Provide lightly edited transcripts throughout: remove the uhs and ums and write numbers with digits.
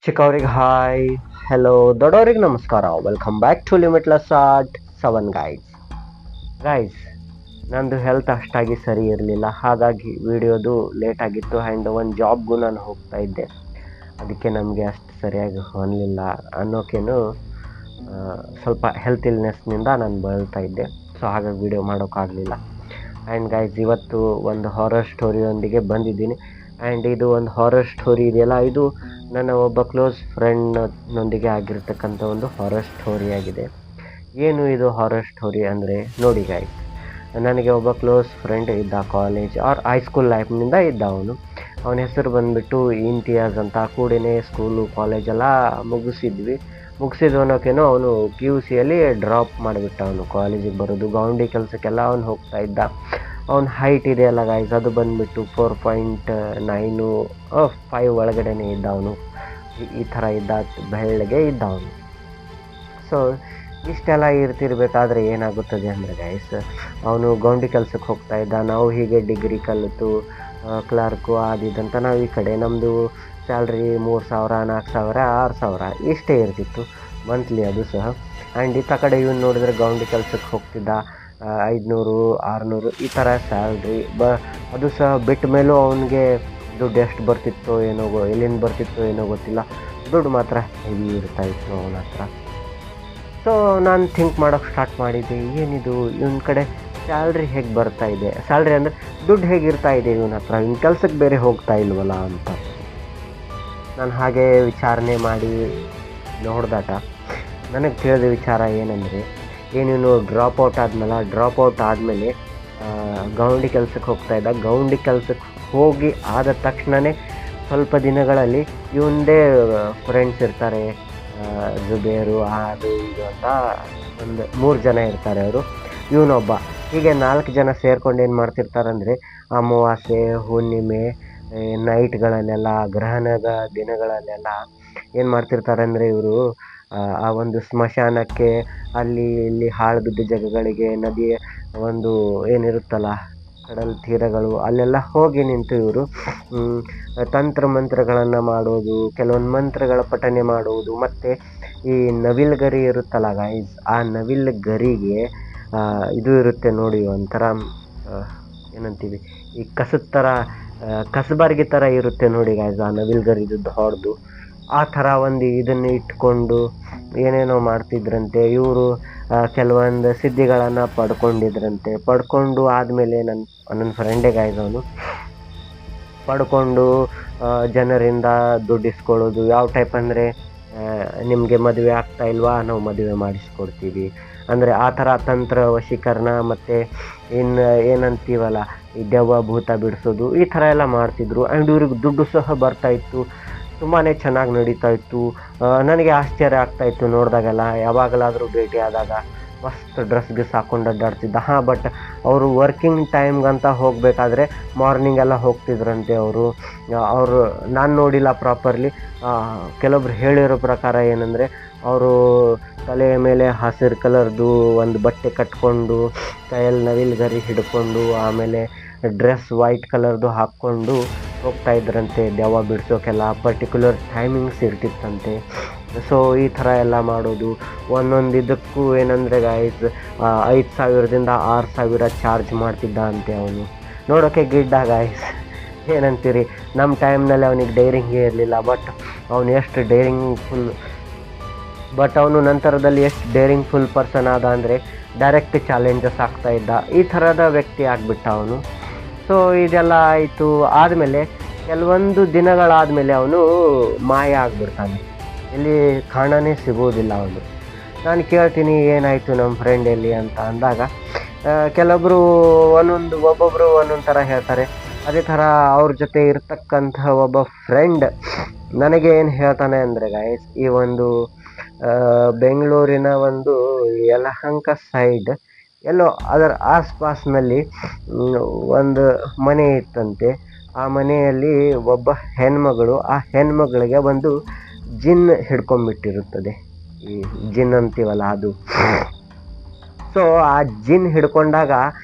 ಚಿಕ್ಕವ್ರಿಗೆ hi, hello, ದೊಡ್ಡವ್ರಿಗೆ ನಮಸ್ಕಾರ. Welcome back to limitless art 7 guys. ನಂದು ಹೆಲ್ತ್ ಅಷ್ಟಾಗಿ ಸರಿ ಇರಲಿಲ್ಲ, ಹಾಗಾಗಿ ವಿಡಿಯೋದು ಲೇಟ್ ಆಗಿತ್ತು. ಆ್ಯಂಡ್ ಒಂದು ಜಾಬ್ಗೂ ನಾನು ಹೋಗ್ತಾ ಇದ್ದೆ, ಅದಕ್ಕೆ ನಮಗೆ ಅಷ್ಟು ಸರಿಯಾಗಿ ಹೊನ್ನಲಿಲ್ಲ ಅನ್ನೋಕೇನು ಸ್ವಲ್ಪ ಹೆಲ್ತ್ ಇಲ್ನೆಸ್ನಿಂದ ನಾನು ಬಳಲ್ತಾ ಇದ್ದೆ. ಸೊ ಹಾಗಾಗಿ ವಿಡಿಯೋ ಮಾಡೋಕ್ಕಾಗಲಿಲ್ಲ. ಆ್ಯಂಡ್ ಗೈಸ್, ಇವತ್ತು ಒಂದು ಹಾರರ್ ಸ್ಟೋರಿಯೊಂದಿಗೆ ಬಂದಿದ್ದೀನಿ. ಆ್ಯಂಡ್ ಇದು ಒಂದು ಹಾರರ್ ಸ್ಟೋರಿ ಇದೆಯಲ್ಲ, ಇದು ನನ್ನ ಒಬ್ಬ ಕ್ಲೋಸ್ ಫ್ರೆಂಡ್ನೊಂದಿಗೆ ಆಗಿರ್ತಕ್ಕಂಥ ಒಂದು ಹಾರರ್ ಸ್ಟೋರಿ ಆಗಿದೆ. ಏನು ಇದು ಹಾರರ್ ಸ್ಟೋರಿ ಅಂದರೆ, ನೋಡಿ ಗೈಸ್, ನನಗೆ ಒಬ್ಬ ಕ್ಲೋಸ್ ಫ್ರೆಂಡ್ ಇದ್ದ, ಕಾಲೇಜ್ ಆರ್ ಹೈಸ್ಕೂಲ್ ಲೈಫ್ನಿಂದ ಇದ್ದ. ಅವನ ಹೆಸರು ಬಂದುಬಿಟ್ಟು ಇಂತಿಯಾಜ್ ಅಂತ. ಕೂಡನೇ ಸ್ಕೂಲು ಕಾಲೇಜೆಲ್ಲ ಮುಗಿಸಿದ್ವನೋಕೇನೋ ಅವನು PUCಯಲ್ಲಿ ಡ್ರಾಪ್ ಮಾಡಿಬಿಟ್ಟ. ಅವನು ಕಾಲೇಜಿಗೆ ಬರೋದು, ಗೌಂಡಿ ಕೆಲಸಕ್ಕೆಲ್ಲ ಅವನು ಹೋಗ್ತಾ ಇದ್ದ. ಅವನ ಹೈಟ್ ಇದೆಯಲ್ಲ ಗೈಸ್, ಅದು ಬಂದುಬಿಟ್ಟು 4.9 5 ಒಳಗಡೆನೇ ಇದ್ದ. ಅವನು ಈ ಥರ ಇದ್ದ, ಬೆಳ್ಳಗೆ ಇದ್ದ ಅವನು. ಸೊ ಇಷ್ಟೆಲ್ಲ ಇರ್ತಿರ್ಬೇಕಾದ್ರೆ ಏನಾಗುತ್ತದೆ ಅಂದರೆ ಗೈಸ್, ಅವನು ಗೌಂಡಿ ಕೆಲಸಕ್ಕೆ ಹೋಗ್ತಾ ಇದ್ದ. ನಾವು ಹೀಗೆ ಡಿಗ್ರಿ ಕಲಿತು ಕ್ಲರ್ಕು ಆದಿದ್ದಂತ ನಾವು ಈ ಕಡೆ ನಮ್ಮದು ಸ್ಯಾಲ್ರಿ 3,000 4,000 6,000 ಇಷ್ಟೇ ಇರ್ತಿತ್ತು ಮಂತ್ಲಿ, ಅದು ಸಹ. ಆ್ಯಂಡ್ ಈ ಕಡೆ ಇವನು ನೋಡಿದ್ರೆ ಗೌಂಡಿ ಕೆಲಸಕ್ಕೆ ಹೋಗ್ತಿದ್ದ, 500 600 ಈ ಥರ ಸ್ಯಾಲ್ರಿ. ಅದು ಸಹ ಬಿಟ್ಟ ಮೇಲೂ ಅವನಿಗೆ ದುಡ್ಡು ಎಷ್ಟು ಬರ್ತಿತ್ತೋ ಏನೋ, ಎಲ್ಲಿಂದ ಬರ್ತಿತ್ತೋ ಏನೋ ಗೊತ್ತಿಲ್ಲ, ದುಡ್ಡು ಮಾತ್ರ ಹೆವಿ ಇರ್ತಾಯಿತ್ತು ಅವನ ಹತ್ರ. ಸೊ ನಾನು ಥಿಂಕ್ ಮಾಡೋಕ್ಕೆ ಸ್ಟಾರ್ಟ್ ಮಾಡಿದ್ದೆ, ಏನಿದು ಇವನ ಕಡೆ ಸ್ಯಾಲ್ರಿ ಹೇಗೆ ಬರ್ತಾ ಇದೆ, ಸ್ಯಾಲ್ರಿ ಅಂದರೆ ದುಡ್ಡು ಹೇಗಿರ್ತಾ ಇದೆ ಇವನ ಹತ್ರ, ಇವ್ನ ಕೆಲಸಕ್ಕೆ ಬೇರೆ ಹೋಗ್ತಾ ಇಲ್ವಲ್ಲ ಅಂತ ನಾನು ಹಾಗೆ ವಿಚಾರಣೆ ಮಾಡಿ ನೋಡಿದಾಗ ನನಗೆ ತಿಳಿದ ವಿಚಾರ ಏನಂದರೆ, ಏನೇನು ಡ್ರಾಪ್ ಔಟ್ ಆದಮೇಲೆ ಗೌಂಡಿ ಕೆಲಸಕ್ಕೆ ಹೋಗ್ತಾ ಇದ್ದ. ಗೌಂಡಿ ಕೆಲಸಕ್ಕೆ ಹೋಗಿ ಆದ ತಕ್ಷಣವೇ ಸ್ವಲ್ಪ ದಿನಗಳಲ್ಲಿ ಇವಂದೇ ಫ್ರೆಂಡ್ಸ್ ಇರ್ತಾರೆ, ಜುಬೇರು ಅದು ಇದು ಅಂತ ಒಂದು 3 ಜನ ಇರ್ತಾರೆ. ಅವರು ಇವನೊಬ್ಬ, ಹೀಗೆ 4 ಜನ ಸೇರ್ಕೊಂಡು ಏನು ಮಾಡ್ತಿರ್ತಾರಂದರೆ, ಅಮಾವಾಸ್ಯೆ ಹುಣ್ಣಿಮೆ ನೈಟ್ಗಳಲ್ಲೆಲ್ಲ, ಗ್ರಹಣದ ದಿನಗಳಲ್ಲೆಲ್ಲ ಏನು ಮಾಡ್ತಿರ್ತಾರೆ ಅಂದರೆ ಇವರು ಆ ಒಂದು ಸ್ಮಶಾನಕ್ಕೆ, ಅಲ್ಲಿ ಇಲ್ಲಿ ಹಾಳು ಬಿದ್ದ ಜಾಗಗಳಿಗೆ, ನದಿಯ ಒಂದು ಏನಿರುತ್ತಲ್ಲ ಕಡಲ ತೀರಗಳು, ಅಲ್ಲೆಲ್ಲ ಹೋಗಿ ನಿಂತು ಇವರು ತಂತ್ರ ಮಂತ್ರಗಳನ್ನು ಮಾಡೋದು, ಕೆಲವೊಂದು ಮಂತ್ರಗಳ ಪಠನೆ ಮಾಡುವುದು. ಮತ್ತು ಈ ನವಿಲು ಗರಿ ಇರುತ್ತಲ್ಲ ಗೈಸ್, ಆ ನವಿಲು ಗರಿಗೆ ಇದು ಇರುತ್ತೆ ನೋಡಿ, ಒಂಥರ ಏನಂತೀವಿ, ಈ ಕಸದ ಥರ, ಕಸಬಾರ್ಗಿ ಥರ ಇರುತ್ತೆ ನೋಡಿ ಗೈಸ್, ಆ ನವಿಲು ಗರಿದು ದೊಡ್ಡದು. ಆ ಥರ ಒಂದು ಇದನ್ನು ಇಟ್ಕೊಂಡು ಏನೇನೋ ಮಾಡ್ತಿದ್ರಂತೆ ಇವರು. ಕೆಲವೊಂದು ಸಿದ್ಧಿಗಳನ್ನು ಪಡ್ಕೊಂಡು ಆದಮೇಲೆ ನನ್ನ ಫ್ರೆಂಡೇ ಗೈಸ್, ಅವನು ಪಡ್ಕೊಂಡು ಜನರಿಂದ ದುಡ್ಡು ಇಸ್ಕೊಳ್ಳೋದು. ಯಾವ ಟೈಪ್ ಅಂದರೆ, ನಿಮಗೆ ಮದುವೆ ಆಗ್ತಾ ಇಲ್ವಾ, ನಾವು ಮದುವೆ ಮಾಡಿಸ್ಕೊಡ್ತೀವಿ ಅಂದರೆ ಆ ಥರ ತಂತ್ರ ವಶೀಕರಣ. ಮತ್ತು ಇನ್ನು ಏನಂತೀವಲ್ಲ, ಈ ದೆವ್ವ ಭೂತ ಬಿಡಿಸೋದು, ಈ ಥರ ಎಲ್ಲ ಮಾಡ್ತಿದ್ರು. ಆ್ಯಂಡ್ ಇವ್ರಿಗೆ ದುಡ್ಡು ಸಹ ಬರ್ತಾಯಿತ್ತು, ತುಂಬಾ ಚೆನ್ನಾಗಿ ನಡೀತಾ ಇತ್ತು. ನನಗೆ ಆಶ್ಚರ್ಯ ಆಗ್ತಾಯಿತ್ತು ನೋಡಿದಾಗೆಲ್ಲ, ಯಾವಾಗಲಾದರೂ ಭೇಟಿ ಆದಾಗ ಮಸ್ತ್ ಡ್ರೆಸ್ಗೆ ಹಾಕ್ಕೊಂಡು ಅಡ್ಡಾಡ್ತಿದ್ದ. ಬಟ್ ಅವರು ವರ್ಕಿಂಗ್ ಟೈಮ್ಗಂತ ಹೋಗಬೇಕಾದ್ರೆ ಮಾರ್ನಿಂಗೆಲ್ಲ ಹೋಗ್ತಿದ್ರಂತೆ ಅವರು. ನಾನು ನೋಡಿಲ್ಲ ಪ್ರಾಪರ್ಲಿ, ಕೆಲವೊಬ್ರು ಹೇಳಿರೋ ಪ್ರಕಾರ ಏನಂದರೆ, ಅವರು ತಲೆಯ ಮೇಲೆ ಹಸಿರು ಕಲರ್ದು ಒಂದು ಬಟ್ಟೆ ಕಟ್ಕೊಂಡು, ಕೈಯಲ್ಲಿ ನವಿಲು ಗರಿ ಹಿಡ್ಕೊಂಡು, ಆಮೇಲೆ ಡ್ರೆಸ್ ವೈಟ್ ಕಲರ್ದು ಹಾಕ್ಕೊಂಡು ಹೋಗ್ತಾ ಇದ್ರಂತೆ ದೆವ್ವ ಬಿಡಿಸೋಕೆಲ್ಲ. ಪರ್ಟಿಕ್ಯುಲರ್ ಟೈಮಿಂಗ್ಸ್ ಇರ್ತಿತ್ತಂತೆ. ಸೊ ಈ ಥರ ಎಲ್ಲ ಮಾಡೋದು. ಒಂದೊಂದು ಇದಕ್ಕೂ ಏನಂದರೆ ಗೈಸ್, 5,000ದಿಂದ 6,000 ಚಾರ್ಜ್ ಮಾಡ್ತಿದ್ದ ಅಂತೆ ಅವನು. ನೋಡೋಕ್ಕೆ ಗಿಡ್ಡ ಗೈಸ್, ಏನಂತೀರಿ. ನಮ್ಮ ಟೈಮ್ನಲ್ಲಿ ಅವನಿಗೆ ಡೈರಿಂಗೇ ಇರಲಿಲ್ಲ, ಬಟ್ ಅವನು ನಂತರದಲ್ಲಿ ಎಷ್ಟು ಡೇರಿಂಗ್ ಫುಲ್ ಪರ್ಸನ್ ಆದ ಅಂದರೆ, ಡೈರೆಕ್ಟ್ ಚಾಲೆಂಜಸ್ ಆಗ್ತಾ ಇದ್ದ, ಈ ಥರದ ವ್ಯಕ್ತಿ ಆಗಿಬಿಟ್ಟ ಅವನು. ಸೊ ಇದೆಲ್ಲ ಆಯಿತು ಆದಮೇಲೆ, ಕೆಲವೊಂದು ದಿನಗಳಾದಮೇಲೆ ಅವನು ಮಾಯ ಆಗಿಬಿಡ್ತಾನೆ, ಎಲ್ಲಿ ಕಾಣನೇ ಸಿಗೋದಿಲ್ಲ ಅವನು. ನಾನು ಕೇಳ್ತೀನಿ, ಏನಾಯಿತು ನಮ್ಮ ಫ್ರೆಂಡ್ ಎಲ್ಲಿ ಅಂತ ಅಂದಾಗ, ಕೆಲವೊಬ್ಬರು ಒಬ್ಬೊಬ್ಬರು ಒಂದೊಂದು ಥರ ಹೇಳ್ತಾರೆ. ಅದೇ ಥರ ಅವ್ರ ಜೊತೆ ಇರ್ತಕ್ಕಂಥ ಒಬ್ಬ ಫ್ರೆಂಡ್ ನನಗೆ ಏನು ಹೇಳ್ತಾನೆ ಅಂದರೆ ಗೈಸ್, ಈ ಒಂದು ಬೆಂಗಳೂರಿನ ಒಂದು ಯಲಹಂಕ ಸೈಡ್ ಎಲ್ಲೋ ಅದರ ಆಸ್ಪಾಸ್ನಲ್ಲಿ ಒಂದು ಮನೆ ಇತ್ತಂತೆ. ಆ ಮನೆಯಲ್ಲಿ ಒಬ್ಬ ಹೆಣ್ಮಗಳು, ಆ ಹೆಣ್ಮಗಳಿಗೆ ಒಂದು ಜಿನ್ ಹಿಡ್ಕೊಂಡ್ಬಿಟ್ಟಿರುತ್ತದೆ, ಈ ಜಿನ್ ಅಂತೀವಲ್ಲ ಅದು. ಸೊ ಆ ಜಿನ್ ಹಿಡ್ಕೊಂಡಾಗ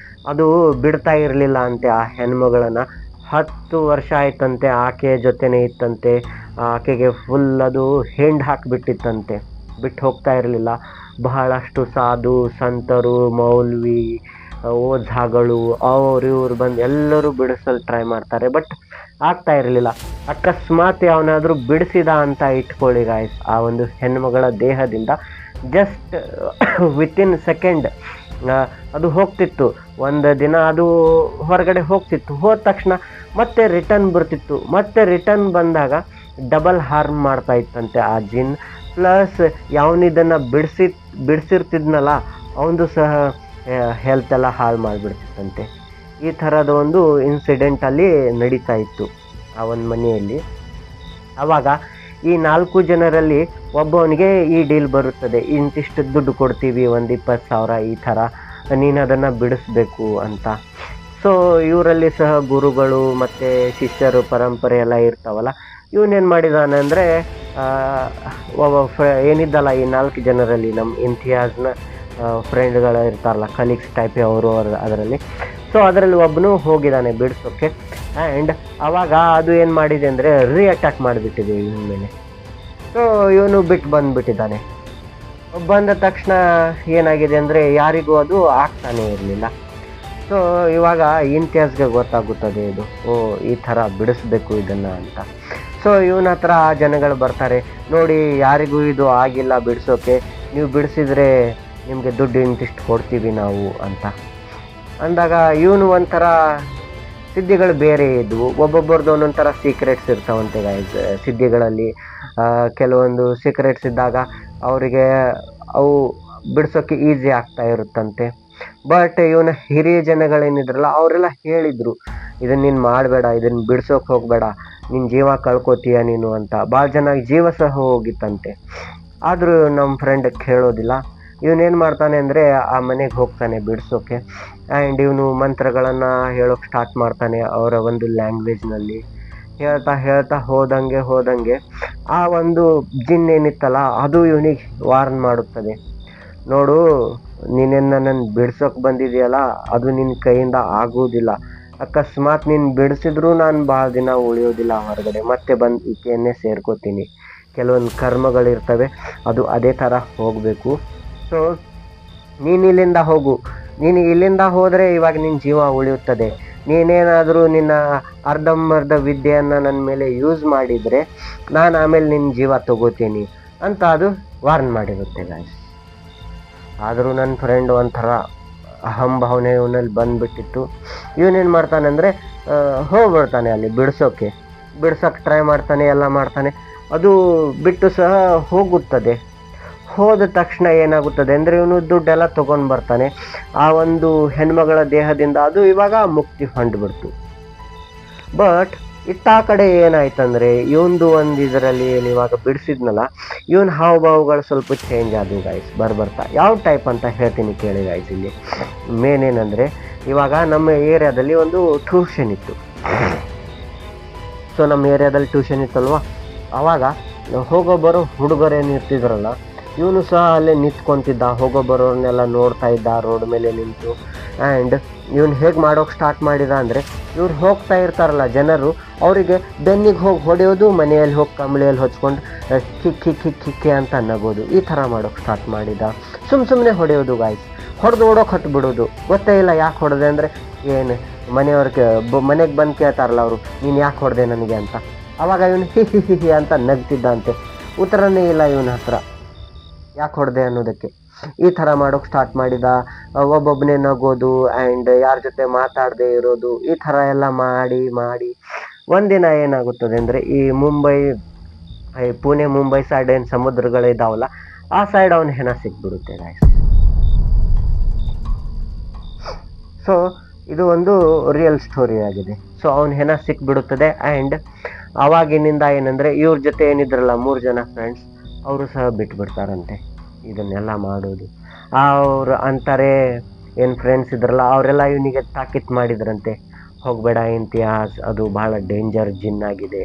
ಅದು ಬಿಡ್ತಾ ಇರಲಿಲ್ಲ ಅಂತೆ ಆ ಹೆಣ್ಮಗಳನ್ನು. 10 ವರ್ಷ ಆಯ್ತಂತೆ ಆಕೆಯ ಜೊತೆನೇ ಇತ್ತಂತೆ. ಆಕೆಗೆ ಫುಲ್ ಅದು ಹೆಂಡ್ ಹಾಕಿಬಿಟ್ಟಿತ್ತಂತೆ, ಬಿಟ್ಟು ಹೋಗ್ತಾ ಇರಲಿಲ್ಲ. ಬಹಳಷ್ಟು ಸಾಧು ಸಂತರು, ಮೌಲ್ವಿ, ಓಝಾಗಳು, ಅವ್ರು ಇವ್ರು ಬಂದು ಎಲ್ಲರೂ ಬಿಡಿಸಲು ಟ್ರೈ ಮಾಡ್ತಾರೆ, ಬಟ್ ಆಗ್ತಾ ಇರಲಿಲ್ಲ. ಅಕಸ್ಮಾತ್ ಅವನಾದರೂ ಬಿಡಿಸಿದ ಅಂತ ಇಟ್ಕೊಳ್ಳಿ ಗಾಯ್ಸ್, ಆ ಒಂದು ಹೆಣ್ಮಗಳ ದೇಹದಿಂದ ಜಸ್ಟ್ ವಿತಿನ್ ಸೆಕೆಂಡ್ ಅದು ಹೋಗ್ತಿತ್ತು. ಒಂದು ದಿನ ಅದು ಹೊರಗಡೆ ಹೋಗ್ತಿತ್ತು, ಹೋದ ತಕ್ಷಣ ಮತ್ತೆ ರಿಟರ್ನ್ ಬರ್ತಿತ್ತು. ಮತ್ತೆ ರಿಟರ್ನ್ ಬಂದಾಗ ಡಬಲ್ ಹಾರ್ಮ್ ಮಾಡ್ತಾ ಇತ್ತಂತೆ ಆ ಜಿನ್. ಪ್ಲಸ್ ಯಾವನಿದನ್ನು ಬಿಡಿಸಿರ್ತಿದ್ನಲ್ಲ ಅವನದು ಸಹ ಹೆಲ್ತ್ ಎಲ್ಲ ಹಾಳು ಮಾಡಿಬಿಡ್ತಿತ್ತಂತೆ. ಈ ಥರದ ಒಂದು ಇನ್ಸಿಡೆಂಟ್ ಅಲ್ಲಿ ನಡೀತಾ ಇತ್ತು ಆ ಒಂದು ಮನೆಯಲ್ಲಿ. ಆವಾಗ ಈ 4 ಜನರಲ್ಲಿ ಒಬ್ಬವನಿಗೆ ಈ ಡೀಲ್ ಬರುತ್ತದೆ, ಇಂತಿಷ್ಟು ದುಡ್ಡು ಕೊಡ್ತೀವಿ, ಒಂದು 20,000 ಈ ಥರ, ನೀನು ಅದನ್ನು ಬಿಡಿಸ್ಬೇಕು ಅಂತ. ಸೊ ಇವರಲ್ಲಿ ಸಹ ಗುರುಗಳು ಮತ್ತು ಶಿಷ್ಯರು ಪರಂಪರೆ ಎಲ್ಲ ಇರ್ತಾವಲ್ಲ, ಇವನೇನು ಮಾಡಿದಾನೆ ಅಂದರೆ ಏನಿದ್ದಲ್ಲ ಈ 4 ಜನರಲ್ಲಿ ನಮ್ಮ ಇಮ್ತಿಯಾಜ್ನ ಫ್ರೆಂಡ್ಗಳು ಇರ್ತಾರಲ್ಲ, ಕಲೀಗ್ಸ್ ಟೈಪ್ ಅವರು ಅದರಲ್ಲಿ. ಸೊ ಅದರಲ್ಲಿ ಒಬ್ಬನು ಹೋಗಿದ್ದಾನೆ ಬಿಡಿಸೋಕ್ಕೆ. ಆ್ಯಂಡ್ ಆವಾಗ ಅದು ಏನು ಮಾಡಿದೆ ಅಂದರೆ ಅಟ್ಯಾಕ್ ಮಾಡಿಬಿಟ್ಟಿದೆ ಇವನ ಮೇಲೆ. ಸೊ ಇವನು ಬಿಟ್ಟು ಬಂದುಬಿಟ್ಟಿದ್ದಾನೆ. ಬಂದ ತಕ್ಷಣ ಏನಾಗಿದೆ ಅಂದರೆ ಯಾರಿಗೂ ಅದು ಆಗ್ತಾನೆ ಇರಲಿಲ್ಲ. ಸೊ ಇವಾಗ ಇಮ್ತಿಯಾಜ್ಗೆ ಗೊತ್ತಾಗುತ್ತದೆ ಇದು, ಓ ಈ ಥರ ಬಿಡಿಸ್ಬೇಕು ಇದನ್ನು ಅಂತ. ಸೊ ಇವನ ಹತ್ರ ಜನಗಳು ಬರ್ತಾರೆ, ನೋಡಿ ಯಾರಿಗೂ ಇದು ಆಗಿಲ್ಲ ಬಿಡಿಸೋಕೆ, ನೀವು ಬಿಡಿಸಿದ್ರೆ ನಿಮಗೆ ದುಡ್ಡು ಇಂತಿಷ್ಟು ಕೊಡ್ತೀವಿ ನಾವು ಅಂತ ಅಂದಾಗ ಇವನು ಒಂಥರ ಸಿದ್ಧಿಗಳು ಬೇರೆ ಇದ್ವು. ಒಬ್ಬೊಬ್ಬರದ್ದು ಒಂದೊಂಥರ ಸೀಕ್ರೆಟ್ಸ್ ಇರ್ತಾವಂತೆ ಗಾಯ್ಸ್. ಸಿದ್ಧಿಗಳಲ್ಲಿ ಕೆಲವೊಂದು ಸೀಕ್ರೆಟ್ಸ್ ಇದ್ದಾಗ ಅವರಿಗೆ ಅವು ಬಿಡಿಸೋಕ್ಕೆ ಈಸಿ ಆಗ್ತಾ ಇರುತ್ತಂತೆ. ಬಟ್ ಇವನ ಹಿರಿಯ ಜನಗಳೇನಿದ್ರಲ್ಲ ಅವರೆಲ್ಲ ಹೇಳಿದರು, ಇದನ್ನು ನೀನು ಮಾಡಬೇಡ, ಇದನ್ನು ಬಿಡಿಸೋಕೆ ಹೋಗಬೇಡ, ನಿನ್ನ ಜೀವ ಕಳ್ಕೊತೀಯ ನೀನು ಅಂತ. ಭಾಳ ಜನ ಜೀವ ಸಹ ಹೋಗಿತ್ತಂತೆ. ಆದರೂ ನಮ್ಮ ಫ್ರೆಂಡ್ ಕೇಳೋದಿಲ್ಲ. ಇವನೇನು ಮಾಡ್ತಾನೆ ಅಂದರೆ ಆ ಮನೆಗೆ ಹೋಗ್ತಾನೆ ಬಿಡಿಸೋಕೆ. ಆ್ಯಂಡ್ ಇವನು ಮಂತ್ರಗಳನ್ನು ಹೇಳೋಕ್ಕೆ ಸ್ಟಾರ್ಟ್ ಮಾಡ್ತಾನೆ ಅವರ ಒಂದು ಲ್ಯಾಂಗ್ವೇಜ್ನಲ್ಲಿ. ಹೇಳ್ತಾ ಹೋದಂಗೆ ಆ ಒಂದು ಜಿನ್ ಏನಿತ್ತಲ್ಲ ಅದು ಇವನಿಗೆ ವಾರ್ನ್ ಮಾಡುತ್ತದೆ, ನೋಡು ನೀನೇನು ನನ್ನನ್ನು ಬಿಡ್ಸೋಕೆ ಬಂದಿದೆಯಲ್ಲ ಅದು ನಿನ್ನ ಕೈಯಿಂದ ಆಗುವುದಿಲ್ಲ. ಅಕಸ್ಮಾತ್ ನೀನು ಬಿಡಿಸಿದ್ರೂ ನಾನು ಭಾಳ ದಿನ ಉಳಿಯೋದಿಲ್ಲ ಹೊರಗಡೆ, ಮತ್ತೆ ಬಂದು ಈಕೆಯನ್ನೇ ಸೇರ್ಕೋತೀನಿ. ಕೆಲವೊಂದು ಕರ್ಮಗಳಿರ್ತವೆ, ಅದು ಅದೇ ಥರ ಹೋಗಬೇಕು. ಸೊ ನೀನು ಇಲ್ಲಿಂದ ಹೋಗು, ನೀನು ಇಲ್ಲಿಂದ ಹೋದರೆ ಇವಾಗ ನಿನ್ನ ಜೀವ ಉಳಿಯುತ್ತದೆ. ನೀನೇನಾದರೂ ನಿನ್ನ ಅರ್ಧಂಬರ್ಧ ವಿದ್ಯೆಯನ್ನು ನನ್ನ ಮೇಲೆ ಯೂಸ್ ಮಾಡಿದರೆ ನಾನು ಆಮೇಲೆ ನಿನ್ನ ಜೀವ ತಗೋತೀನಿ ಅಂತ ಅದು ವಾರ್ನ್ ಮಾಡಿರುತ್ತೆ ಗಾಯ್ಸ್. ಆದರೂ ನನ್ನ ಫ್ರೆಂಡ್ ಒಂಥರ ಅಹಂಭಾವನೆ ಇವನಲ್ಲಿ ಬಂದುಬಿಟ್ಟಿತ್ತು. ಇವನೇನು ಮಾಡ್ತಾನೆ ಅಂದರೆ ಹೋಗ್ಬಿಡ್ತಾನೆ ಅಲ್ಲಿ ಬಿಡ್ಸೋಕ್ಕೆ ಟ್ರೈ ಮಾಡ್ತಾನೆ, ಎಲ್ಲ ಮಾಡ್ತಾನೆ. ಅದು ಬಿಟ್ಟು ಸಹ ಹೋಗುತ್ತದೆ. ಹೋದ ತಕ್ಷಣ ಏನಾಗುತ್ತದೆ ಅಂದರೆ ಇವನು ದುಡ್ಡೆಲ್ಲ ತೊಗೊಂಡು ಬರ್ತಾನೆ. ಆ ಒಂದು ಹೆಣ್ಮಗಳ ದೇಹದಿಂದ ಅದು ಇವಾಗ ಮುಕ್ತಿ ಹೊಂದ್ಬಿಡ್ತು. ಬಟ್ ಇತ್ತ ಕಡೆ ಏನಾಯ್ತಂದರೆ ಇವೊಂದು ಒಂದು ಇದರಲ್ಲಿ ಏನು ಇವಾಗ ಬಿಡಿಸಿದ್ನಲ್ಲ ಇವನ್ ಹಾವಭಾವಗಳು ಸ್ವಲ್ಪ ಚೇಂಜ್ ಆದವು ಗಾಯ್ಸ್ ಬರ್ತಾ. ಯಾವ ಟೈಪ್ ಅಂತ ಹೇಳ್ತೀನಿ ಕೇಳಿ ಗಾಯ್ಸ್. ಇಲ್ಲಿ ಮೇನ್ ಏನಂದರೆ ಇವಾಗ ನಮ್ಮ ಏರಿಯಾದಲ್ಲಿ ಒಂದು ಟ್ಯೂಷನ್ ಇತ್ತು. ಸೊ ನಮ್ಮ ಏರಿಯಾದಲ್ಲಿ ಟ್ಯೂಷನ್ ಇತ್ತಲ್ವ, ಆವಾಗ ಹೋಗೋ ಬರೋ ಹುಡುಗರೇನು ಇರ್ತಿದ್ರಲ್ಲ ಇವನು ಸಹ ಅಲ್ಲೇ ನಿಂತ್ಕೊತಿದ್ದ, ಹೋಗೋ ಬರೋರ್ನೆಲ್ಲ ನೋಡ್ತಾ ಇದ್ದ ರೋಡ್ ಮೇಲೆ ನಿಂತು. ಆ್ಯಂಡ್ ಇವನು ಹೇಗೆ ಮಾಡೋಕೆ ಸ್ಟಾರ್ಟ್ ಮಾಡಿದ ಅಂದರೆ ಇವ್ರು ಹೋಗ್ತಾ ಇರ್ತಾರಲ್ಲ ಜನರು, ಅವರಿಗೆ ಬೆನ್ನಿಗೆ ಹೋಗಿ ಹೊಡೆಯೋದು, ಮನೆಯಲ್ಲಿ ಹೋಗಿ ಕಂಬಳಿಯಲ್ಲಿ ಹೊಚ್ಕೊಂಡು ಕಿಕ್ಕಿ ಅಂತ ನಗೋದು, ಈ ಥರ ಮಾಡೋಕೆ ಸ್ಟಾರ್ಟ್ ಮಾಡಿದ. ಸುಮ್ಮನೆ ಹೊಡೆಯೋದು ಗಾಯ್ಸ್, ಹೊಡೆದು ಓಡೋಕೆ ಹಟ್ಬಿಡೋದು. ಗೊತ್ತೇ ಇಲ್ಲ ಯಾಕೆ ಹೊಡೆದೆ ಅಂದರೆ, ಏನು ಮನೆಯವ್ರಿಗೆ ಮನೆಗೆ ಬಂದು ಕೇಳ್ತಾರಲ್ಲ ಅವರು, ನೀನು ಯಾಕೆ ಹೊಡೆದೆ ನನಗೆ ಅಂತ. ಆವಾಗ ಇವನು ಹಿ ಅಂತ ನಗ್ತಿದ್ದಂತೆ. ಉತ್ತರನೇ ಇಲ್ಲ ಇವನ ಹತ್ರ ಯಾಕೆ ಹೊಡೆದೆ ಅನ್ನೋದಕ್ಕೆ. ಈ ಥರ ಮಾಡೋಕೆ ಸ್ಟಾರ್ಟ್ ಮಾಡಿದ. ಒಬ್ಬೊಬ್ಬನೇ ನಗೋದು ಆ್ಯಂಡ್ ಯಾರ ಜೊತೆ ಮಾತಾಡದೆ ಇರೋದು, ಈ ಥರ ಎಲ್ಲ ಮಾಡಿ ಒಂದಿನ ಏನಾಗುತ್ತದೆ ಅಂದರೆ ಈ ಪುಣೆ ಮುಂಬೈ ಸೈಡ್ ಏನು ಸಮುದ್ರಗಳಿದ್ದಾವಲ್ಲ ಆ ಸೈಡ್ ಅವನ ಹೆಣ ಸಿಕ್ಬಿಡುತ್ತೆ ಗಾಯ್ಸ್. ಸೊ ಇದು ಒಂದು ರಿಯಲ್ ಸ್ಟೋರಿ ಆಗಿದೆ. ಸೊ ಅವನ ಹೆಣ ಸಿಕ್ಬಿಡುತ್ತದೆ. ಆ್ಯಂಡ್ ಆವಾಗಿನಿಂದ ಏನಂದರೆ ಇವ್ರ ಜೊತೆ ಏನಿದ್ರಲ್ಲ 3 ಜನ ಫ್ರೆಂಡ್ಸ್ ಅವರು ಸಹ ಬಿಟ್ಬಿಡ್ತಾರಂತೆ ಇದನ್ನೆಲ್ಲ ಮಾಡೋದು. ಅವ್ರು ಅಂತಾರೆ ಏನು ಫ್ರೆಂಡ್ಸ್ ಇದ್ರಲ್ಲ ಅವರೆಲ್ಲ ಇವನಿಗೆ ತಾಕೀತು ಮಾಡಿದ್ರಂತೆ, ಹೋಗಬೇಡ ಇಮ್ತಿಯಾಜ್, ಅದು ಭಾಳ ಡೇಂಜರ್ ಜಿನ್ ಆಗಿದೆ,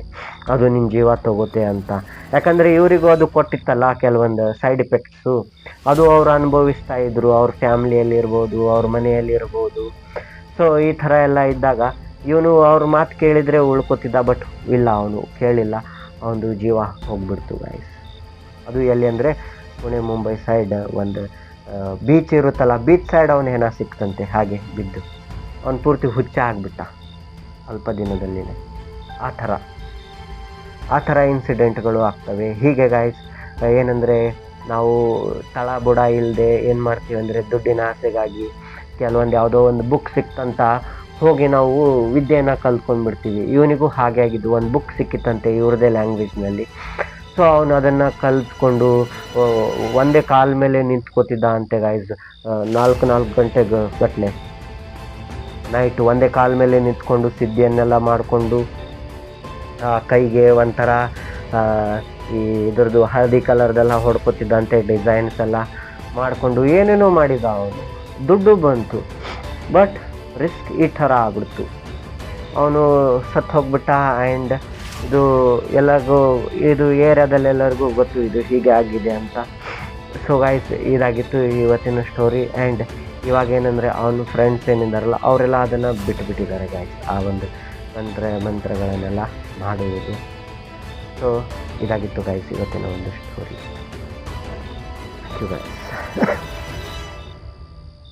ಅದು ನಿನ್ನ ಜೀವ ತಗೋತೆ ಅಂತ. ಯಾಕಂದರೆ ಇವರಿಗೂ ಅದು ಕೊಟ್ಟಿತ್ತಲ್ಲ ಕೆಲವೊಂದು ಸೈಡ್ ಎಫೆಕ್ಟ್ಸು, ಅದು ಅವ್ರು ಅನುಭವಿಸ್ತಾ ಇದ್ರು, ಅವ್ರ ಫ್ಯಾಮ್ಲಿಯಲ್ಲಿ ಇರ್ಬೋದು, ಅವ್ರ ಮನೆಯಲ್ಲಿ ಇರ್ಬೋದು. ಸೊ ಈ ಥರ ಎಲ್ಲ ಇದ್ದಾಗ ಇವನು ಅವ್ರ ಮಾತು ಕೇಳಿದರೆ ಉಳ್ಕೊತಿದ್ದ, ಬಟ್ ಇಲ್ಲ, ಅವನು ಕೇಳಿಲ್ಲ, ಅವನದು ಜೀವ ಹೋಗ್ಬಿಡ್ತು ಗೈಸ್. ಅದು ಎಲ್ಲಿ ಅಂದರೆ ಪುಣೆ ಮುಂಬೈ ಸೈಡ್ ಒಂದು ಬೀಚ್ ಇರುತ್ತಲ್ಲ, ಬೀಚ್ ಸೈಡ್ ಅವನು ಹೆಣ ಸಿಕ್ತಂತೆ ಹಾಗೆ ಬಿದ್ದು. ಅವನು ಪೂರ್ತಿ ಹುಚ್ಚ ಆಗಿಬಿಟ್ಟ ಅಲ್ಪ ದಿನದಲ್ಲಿನೇ. ಆ ಥರ ಇನ್ಸಿಡೆಂಟ್ಗಳು ಆಗ್ತವೆ. ಹೀಗೆ ಗಾಯ್ಸ್, ಏನಂದರೆ ನಾವು ತಳ ಬುಡ ಇಲ್ಲದೆ ಏನು ಮಾಡ್ತೀವಿ ಅಂದರೆ ದುಡ್ಡಿನ ಆಸೆಗಾಗಿ ಕೆಲವೊಂದು ಯಾವುದೋ ಒಂದು ಬುಕ್ ಸಿಕ್ತಂತ ಹೋಗಿ ನಾವು ವಿದ್ಯೆಯನ್ನು ಕಲ್ತ್ಕೊಂಡ್ಬಿಡ್ತೀವಿ. ಇವನಿಗೂ ಹಾಗೆ ಆಗಿದ್ದು, ಒಂದು ಬುಕ್ ಸಿಕ್ಕಿತ್ತಂತೆ ಇವ್ರದ್ದೇ ಲ್ಯಾಂಗ್ವೇಜ್ನಲ್ಲಿ. ಸೊ ಅವನು ಅದನ್ನು ಕಲಿತ್ಕೊಂಡು ಒಂದೇ ಕಾಲ ಮೇಲೆ ನಿಂತ್ಕೋತಿದ್ದ ಅಂತೆ ಗಾಯ್ಸ್. 4 ಗಂಟೆ ಗಟ್ಟಲೆ ನೈಟ್ ಒಂದೇ ಕಾಲ ಮೇಲೆ ನಿಂತ್ಕೊಂಡು ಸಿದ್ಧಿಯನ್ನೆಲ್ಲ ಮಾಡಿಕೊಂಡು ಕೈಗೆ ಒಂಥರ ಈ ಇದ್ರದ್ದು ಹಳದಿ ಕಲರ್ದೆಲ್ಲ ಹೊಡ್ಕೊತಿದ್ದಂತೆ ಡಿಸೈನ್ಸ್ ಎಲ್ಲ ಮಾಡಿಕೊಂಡು ಏನೇನೋ ಮಾಡಿದ ಅವನು. ದುಡ್ಡು ಬಂತು, ಬಟ್ ರಿಸ್ಕ್ ಈ ಥರ ಆಗ್ಬಿಡ್ತು. ಅವನು ಸತ್ತು ಹೋಗ್ಬಿಟ್ಟ. ಆ್ಯಂಡ್ ಇದು ಎಲ್ಲರಿಗೂ, ಇದು ಏರಿಯಾದಲ್ಲೆಲ್ಲರಿಗೂ ಗೊತ್ತು ಇದು ಹೀಗೆ ಆಗಿದೆ ಅಂತ. ಸೊ ಗೈಸ್, ಇದಾಗಿತ್ತು ಇವತ್ತಿನ ಸ್ಟೋರಿ. ಆ್ಯಂಡ್ ಇವಾಗ ಏನಂದರೆ ಅವನು ಫ್ರೆಂಡ್ಸ್ ಏನಿದ್ದಾರಲ್ಲ ಅವರೆಲ್ಲ ಅದನ್ನು ಬಿಟ್ಟುಬಿಟ್ಟಿದ್ದಾರೆ ಗೈಸ್, ಆ ಒಂದು ಮಂತ್ರಗಳನ್ನೆಲ್ಲ ಮಾಡುವುದು. ಸೊ ಇದಾಗಿತ್ತು ಗೈಸ್ ಇವತ್ತಿನ ಒಂದು ಸ್ಟೋರಿ. Thank you guys.